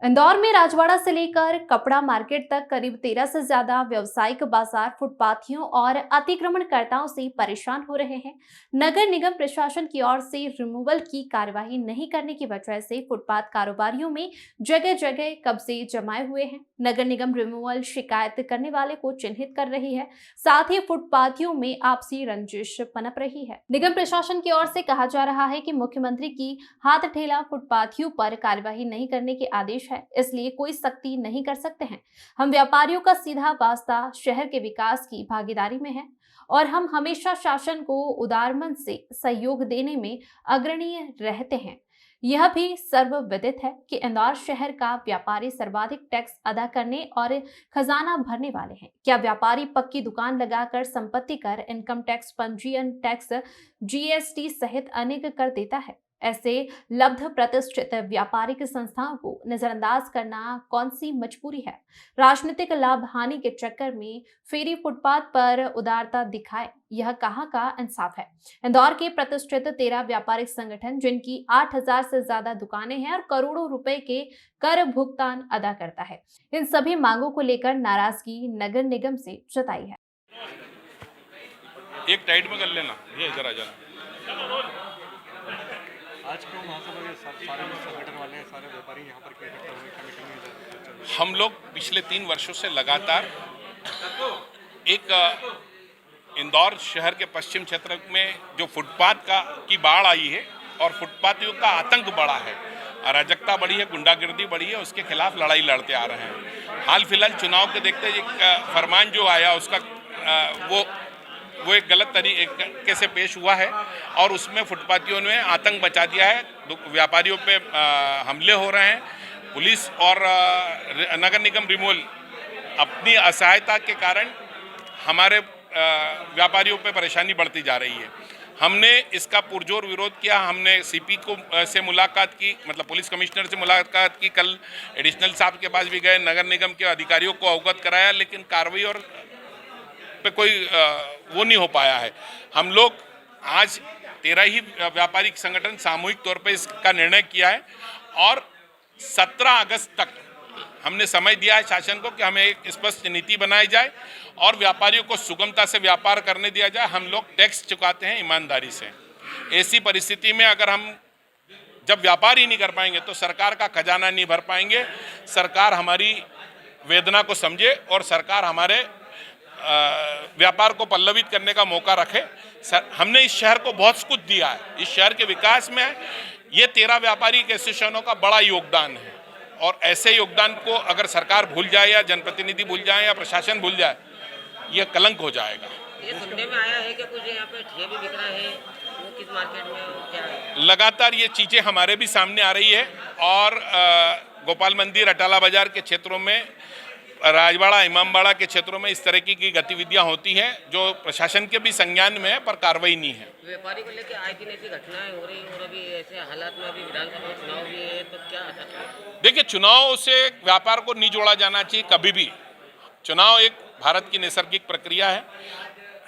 इंदौर में राजवाड़ा से लेकर कपड़ा मार्केट तक करीब 13 से ज्यादा व्यावसायिक बाजार फुटपाथियों और अतिक्रमणकर्ताओं से परेशान हो रहे हैं। नगर निगम प्रशासन की ओर से रिमूवल की कार्यवाही नहीं करने की वजह से फुटपाथ कारोबारियों में जगह जगह कब्जे जमाए हुए हैं। नगर निगम रिमूवल शिकायत करने वाले को चिन्हित कर रही है, साथ ही फुटपाथियों में आपसी रंजिश पनप रही है। निगम प्रशासन की ओर से कहा जा रहा है कि मुख्यमंत्री की हाथ ठेला फुटपाथियों पर कार्यवाही नहीं करने के आदेश है, इसलिए कोई सख्ती नहीं कर सकते हैं। हम व्यापारियों का सीधा वास्ता शहर के विकास की भागीदारी में है और हम हमेशा शासन को उदारमन से सहयोग देने में अग्रणीय रहते हैं। यह भी सर्वविदित है कि इंदौर शहर का व्यापारी सर्वाधिक टैक्स अदा करने और खजाना भरने वाले हैं। क्या व्यापारी पक्की दुकान लगाकर संपत्ति कर, इनकम टैक्स, पंजीयन टैक्स, जीएसटी सहित अनेक कर देता है? ऐसे लब्ध प्रतिष्ठित व्यापारिक संस्थाओं को नजरअंदाज करना कौन सी मजबूरी है? राजनीतिक लाभ हानि के चक्कर में फेरी फुटपाथ पर उदारता दिखाए, यह कहां का इंसाफ है? इंदौर के प्रतिष्ठित 13 व्यापारिक संगठन, जिनकी 8,000 से ज्यादा दुकानें हैं और करोड़ों रुपए के कर भुगतान अदा करता है, इन सभी मांगों को लेकर नाराजगी नगर निगम से जताई है। एक टाइट में कर लेना, ये जरा जरा। आज क्यों महासभा के सारे संगठन वाले सारे व्यापारी यहाँ पर क्यों इकट्ठा हुए? कमेटी में हम लोग पिछले 3 वर्षों से लगातार एक इंदौर शहर के पश्चिम क्षेत्र में जो फुटपाथ की बाढ़ आई है और फुटपाथियों का आतंक बढ़ा है, अराजकता बढ़ी है, गुंडागिर्दी बढ़ी है, उसके खिलाफ लड़ाई लड़ते आ रहे हैं। हाल फिलहाल चुनाव के देखते एक फरमान जो आया उसका वो एक गलत तरीके से पेश हुआ है और उसमें फुटपाथियों ने आतंक मचा दिया है। व्यापारियों पे हमले हो रहे हैं। पुलिस और नगर निगम रिमूवल अपनी असहायता के कारण हमारे व्यापारियों पे परेशानी बढ़ती जा रही है। हमने इसका पुरजोर विरोध किया। हमने सीपी से मुलाकात की, मतलब पुलिस कमिश्नर से मुलाकात की, कल एडिशनल साहब के पास भी गए, नगर निगम के अधिकारियों को अवगत कराया, लेकिन कार्रवाई और पे कोई वो नहीं हो पाया है। हम लोग आज 13 ही व्यापारिक संगठन सामूहिक तौर पे इसका निर्णय किया है और 17 अगस्त तक हमने समय दिया है शासन को कि हमें एक स्पष्ट नीति बनाई जाए और व्यापारियों को सुगमता से व्यापार करने दिया जाए। हम लोग टैक्स चुकाते हैं ईमानदारी से। ऐसी परिस्थिति में अगर हम जब व्यापार ही नहीं कर पाएंगे तो सरकार का खजाना नहीं भर पाएंगे। सरकार हमारी वेदना को समझे और सरकार हमारे व्यापार को पल्लवित करने का मौका रखे। हमने इस शहर को बहुत कुछ दिया है। इस शहर के विकास में ये 13 व्यापारी एसोसिएशनों का बड़ा योगदान है और ऐसे योगदान को अगर सरकार भूल जाए या जनप्रतिनिधि भूल जाए या प्रशासन भूल जाए, ये कलंक हो जाएगा। ये सुनने में आया है कि कुछ यहाँ पे ठेले भी बिक रहा है, वो किस मार्केट में क्या है? लगातार ये चीज़ें हमारे भी सामने आ रही है और गोपाल मंदिर, अटाला बाजार के क्षेत्रों में, राजवाड़ा, इमामबाड़ा के क्षेत्रों में इस तरह की गतिविधियां होती हैं जो प्रशासन के भी संज्ञान में है पर कार्रवाई नहीं है। व्यापारी को लेकर आए दिन ऐसी घटनाएं हो रही और अभी ऐसे हालात में अभी विधानसभा चुनाव भी है, तो क्या आता? देखिए, चुनाव से व्यापार को नहीं जोड़ा जाना चाहिए कभी भी। चुनाव एक भारत की नैसर्गिक प्रक्रिया है।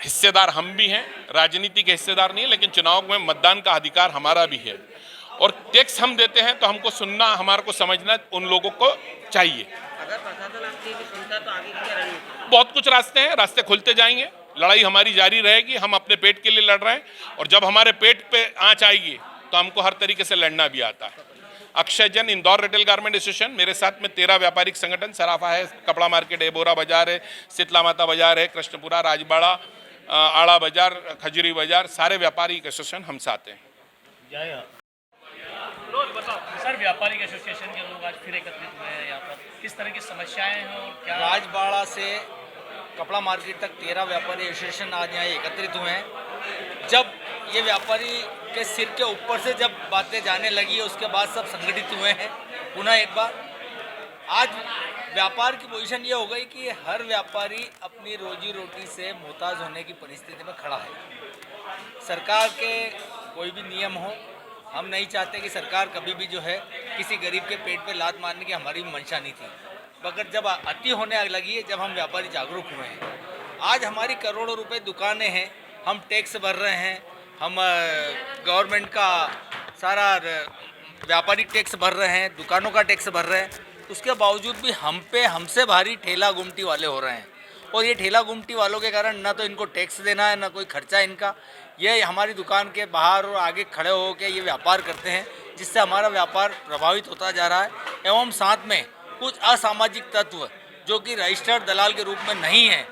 हिस्सेदार हम भी हैं, राजनीति के हिस्सेदार नहीं, लेकिन चुनाव में मतदान का अधिकार हमारा भी है और टैक्स हम देते हैं तो हमको सुनना, हमारे को समझना उन लोगों को चाहिए। अगर प्रशासन आपकी भी सुनता तो आगे की क्या रणनीति? बहुत कुछ रास्ते हैं, रास्ते खुलते जाएंगे। लड़ाई हमारी जारी रहेगी। हम अपने पेट के लिए लड़ रहे हैं और जब हमारे पेट पे आंच आएगी तो हमको हर तरीके से लड़ना भी आता है। Akshay Jain, Indore retail garment association, मेरे साथ में 13 व्यापारिक संगठन, सराफा है, कपड़ा मार्केट है, बोरा बाजार है, शीतला माता बाजार है, कृष्णपुरा, राजबाड़ा, आड़ा बाजार, खजूरी बाजार, सारे व्यापारिक एसोसिएशन हम साथ हैं। सर, व्यापारिक एसोसिएशन के लोग आज फिर एकत्रित हुए हैं यहाँ पर, किस तरह की समस्याएं हैं और क्या? राजबाड़ा से कपड़ा मार्केट तक 13 व्यापारी एसोसिएशन आज यहाँ एकत्रित हुए हैं। जब ये व्यापारी के सिर के ऊपर से जब बातें जाने लगी उसके बाद सब संगठित हुए हैं पुनः एक बार। आज व्यापार की पोजीशन ये हो गई कि हर व्यापारी अपनी रोजी रोटी से मोहताज होने की परिस्थिति में खड़ा है। सरकार के कोई भी नियम हो, हम नहीं चाहते कि सरकार कभी भी जो है किसी गरीब के पेट पे लात मारने की हमारी मंशा नहीं थी, मगर जब अति होने लगी है, जब हम व्यापारी जागरूक हुए हैं। आज हमारी करोड़ों रुपए दुकानें हैं, हम टैक्स भर रहे हैं, हम गवर्नमेंट का सारा व्यापारिक टैक्स भर रहे हैं, दुकानों का टैक्स भर रहे हैं, उसके बावजूद भी हमसे भारी ठेला गुमटी वाले हो रहे हैं। और ये ठेला गुमटी वालों के कारण ना तो इनको टैक्स देना है, ना कोई खर्चा इनका। ये हमारी दुकान के बाहर और आगे खड़े होकर ये व्यापार करते हैं, जिससे हमारा व्यापार प्रभावित होता जा रहा है। एवं साथ में कुछ असामाजिक तत्व जो कि रजिस्टर्ड दलाल के रूप में नहीं है,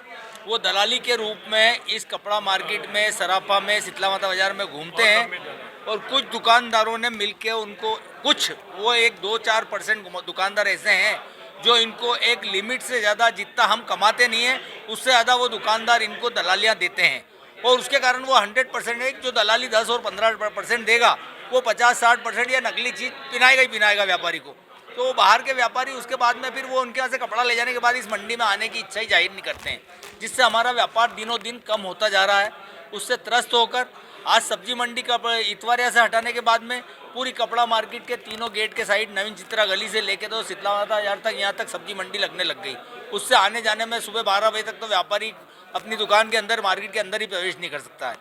वो दलाली के रूप में इस कपड़ा मार्केट में, सराफा में, शीतला माता बाजार में घूमते हैं। और कुछ दुकानदारों ने मिलके उनको कुछ वो 1-2-4% दुकानदार ऐसे हैं जो इनको एक लिमिट से ज़्यादा, जितना हम कमाते नहीं हैं उससे ज़्यादा वो दुकानदार इनको दलालियाँ देते हैं। और उसके कारण वो 100% है, जो दलाली 10 और 15% देगा वो 50-60% या नकली चीज़ पिनाएगा ही पिनाएगा व्यापारी को। तो वो बाहर के व्यापारी उसके बाद में फिर वो उनके यहाँ से कपड़ा ले जाने के बाद इस मंडी में आने की इच्छा ही जाहिर नहीं करते हैं, जिससे हमारा व्यापार दिनों दिन कम होता जा रहा है। उससे त्रस्त होकर आज सब्जी मंडी का इतवारिया से हटाने के बाद में पूरी कपड़ा मार्केट के तीनों गेट के साइड नवीन चित्रा गली से लेके तो शीतला माता बाजार तक यहाँ तक सब्जी मंडी लगने लग गई। उससे आने जाने में सुबह 12 बजे तक तो व्यापारी अपनी दुकान के अंदर, मार्केट के अंदर ही प्रवेश नहीं कर सकता है।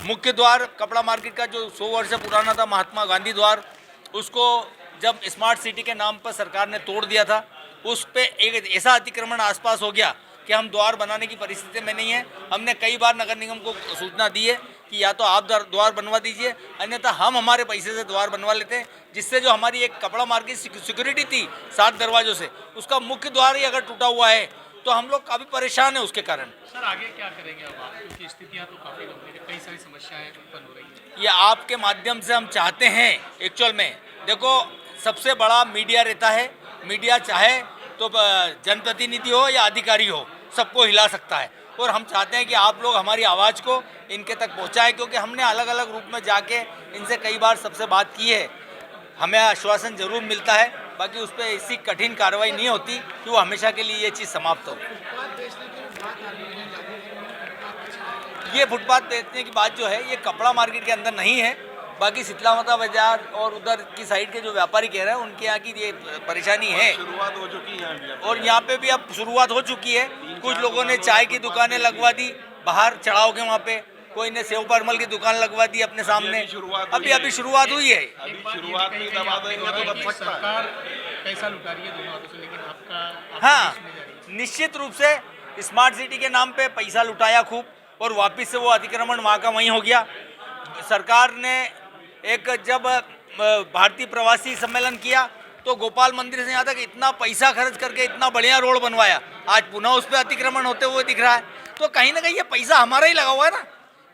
मुख्य द्वार कपड़ा मार्केट का जो 100 वर्ष से पुराना था, महात्मा गांधी द्वार, उसको जब स्मार्ट सिटी के नाम पर सरकार ने तोड़ दिया था, उस पर एक ऐसा अतिक्रमण आसपास हो गया कि हम द्वार बनाने की परिस्थिति में नहीं है। हमने कई बार नगर निगम को सूचना दी है कि या तो आप द्वार बनवा दीजिए, अन्यथा हम हमारे पैसे से द्वार बनवा लेते हैं, जिससे जो हमारी एक कपड़ा मार्केट सिक्योरिटी थी 7 दरवाजों से, उसका मुख्य द्वार ही अगर टूटा हुआ है तो हम लोग काफ़ी परेशान हैं उसके कारण। सर आगे क्या करेंगे अब आप, क्योंकि स्थितियाँ तो काफ़ी गंभीर है, कई सारी समस्याएं उत्पन्न हो रही हैं। ये आपके माध्यम से हम चाहते हैं, एक्चुअल में देखो सबसे बड़ा मीडिया रहता है। मीडिया चाहे तो जनप्रतिनिधि हो या अधिकारी हो, सबको हिला सकता है। और हम चाहते हैं कि आप लोग हमारी आवाज़ को इनके तक पहुंचाएं, क्योंकि हमने अलग अलग रूप में जाके इनसे कई बार सबसे बात की है। हमें आश्वासन जरूर मिलता है, बाकी उस पर ऐसी कठिन कार्रवाई नहीं होती कि वो हमेशा के लिए ये चीज़ समाप्त हो। ये फुटपाथ बेचने की बात जो है ये कपड़ा मार्केट के अंदर नहीं है, बाकी शीतला माता बाजार और उधर की साइड के जो व्यापारी कह रहे हैं उनके यहाँ की ये परेशानी है। शुरुआत हो चुकी है और यहाँ पे भी अब शुरुआत हो चुकी है। कुछ लोगों ने चाय की दुकानें लगवा दी बाहर चढ़ाव के वहाँ पे, कोई ने सेव परमल की दुकान लगवा दी अपने सामने। अभी शुरुआत हुई है। शुरुआत में दबा देंगे तो बच सकता है। सरकार पैसा लुटा रही है दोनों हाथों से, लेकिन आपका हाँ, निश्चित रूप से स्मार्ट सिटी के नाम पे पैसा लुटाया खूब, और वापस से वो अतिक्रमण वहाँ का वहीं हो गया। सरकार ने एक जब भारतीय प्रवासी सम्मेलन किया तो गोपाल मंदिर से यहाँ तक इतना पैसा खर्च करके इतना बढ़िया रोड बनवाया, आज पुनः उस पर अतिक्रमण होते हुए दिख रहा है। तो कहीं ना कहीं ये पैसा हमारा ही लगा हुआ है ना।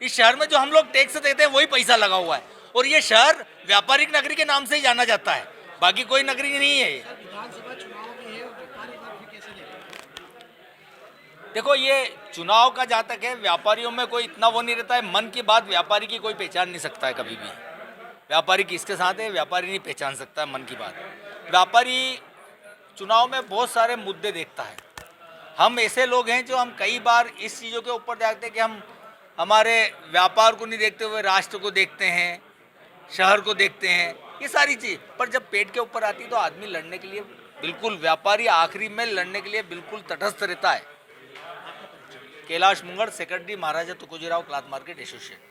इस शहर में जो हम लोग टैक्स देते हैं वही पैसा लगा हुआ है, और ये शहर व्यापारिक नगरी के नाम से ही जाना जाता है, बाकी कोई नगरी नहीं है ये। देखो ये चुनाव का जहाँ तक है, व्यापारियों में कोई इतना वो नहीं रहता है। मन की बात व्यापारी की कोई पहचान नहीं सकता है कभी भी। व्यापारी किसके साथ है व्यापारी नहीं पहचान सकता है मन की बात। व्यापारी चुनाव में बहुत सारे मुद्दे देखता है। हम ऐसे लोग हैं जो हम कई बार इस चीज़ों के ऊपर देखते हैं कि हम हमारे व्यापार को नहीं देखते हुए राष्ट्र को देखते हैं, शहर को देखते हैं, ये सारी चीज़। पर जब पेट के ऊपर आती तो आदमी लड़ने के लिए बिल्कुल, व्यापारी आखिरी में लड़ने के लिए बिल्कुल तटस्थ रहता है। कैलाश मुंगड़, सेक्रेटरी महाराजा तुकोजीराव क्लॉथ मार्केट एसोसिएशन।